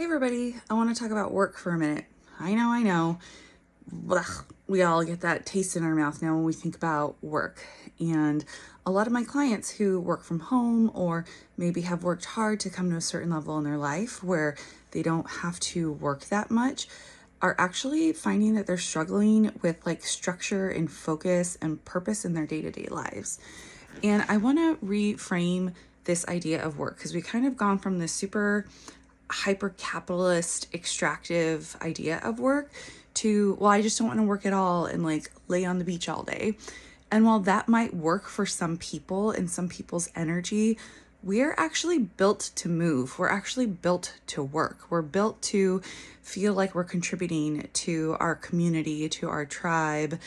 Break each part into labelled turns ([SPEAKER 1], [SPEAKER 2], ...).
[SPEAKER 1] Hey everybody, I want to talk about work for a minute. I know. Blech, we all get that taste in our mouth now when we think about work. And a lot of my clients who work from home or maybe have worked hard to come to a certain level in their life where they don't have to work that much are actually finding that they're struggling with like structure and focus and purpose in their day-to-day lives. And I want to reframe this idea of work because we kind of gone from this super hyper capitalist extractive idea of work to, well, I just don't want to work at all and like lay on the beach all day. And while that might work for some people and some people's energy, we're actually built to move. We're actually built to work. We're built to feel like we're contributing to our community, to our tribe,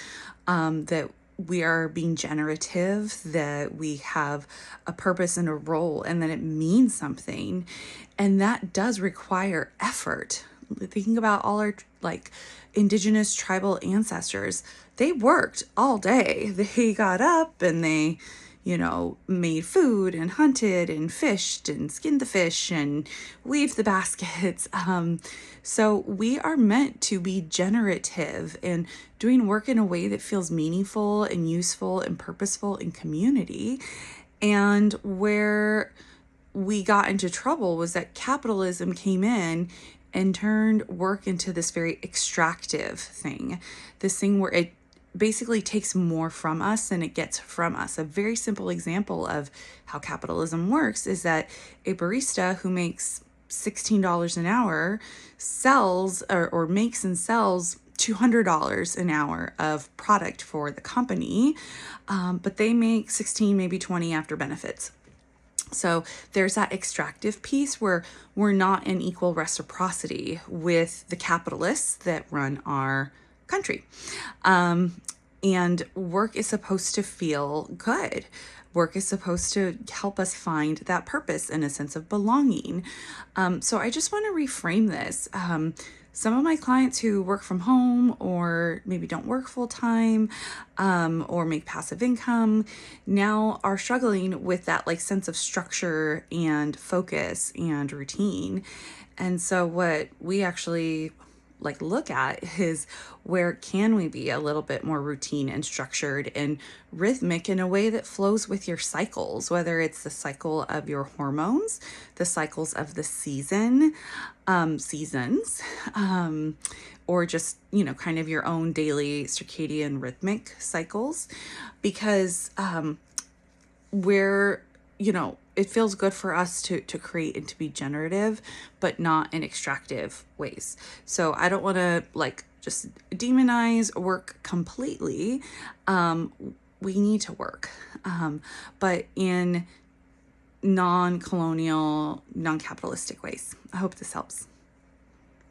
[SPEAKER 1] that we are being generative, that we have a purpose and a role, and that it means something. And that does require effort. Thinking about all our like indigenous tribal ancestors, they worked all day. They got up and they, made food and hunted and fished and skinned the fish and weaved the baskets. So we are meant to be generative and doing work in a way that feels meaningful and useful and purposeful in community. And where we got into trouble was that capitalism came in and turned work into this very extractive thing, this thing where it basically takes more from us than it gets from us. A very simple example of how capitalism works is that a barista who makes $16 an hour sells or makes and sells $200 an hour of product for the company, but they make 16, maybe 20 after benefits. So there's that extractive piece where we're not in equal reciprocity with the capitalists that run our country. And work is supposed to feel good. Work is supposed to help us find that purpose and a sense of belonging. So I just want to reframe this. Some of my clients who work from home or maybe don't work full time, or make passive income now are struggling with that like sense of structure and focus and routine. And so what we actually like look at is where can we be a little bit more routine and structured and rhythmic in a way that flows with your cycles, whether it's the cycle of your hormones, the cycles of the seasons, or just, kind of your own daily circadian rhythmic cycles, because we're, it feels good for us to create and to be generative, but not in extractive ways. So I don't want to like just demonize work completely. We need to work, but in non-colonial, non-capitalistic ways. I hope this helps.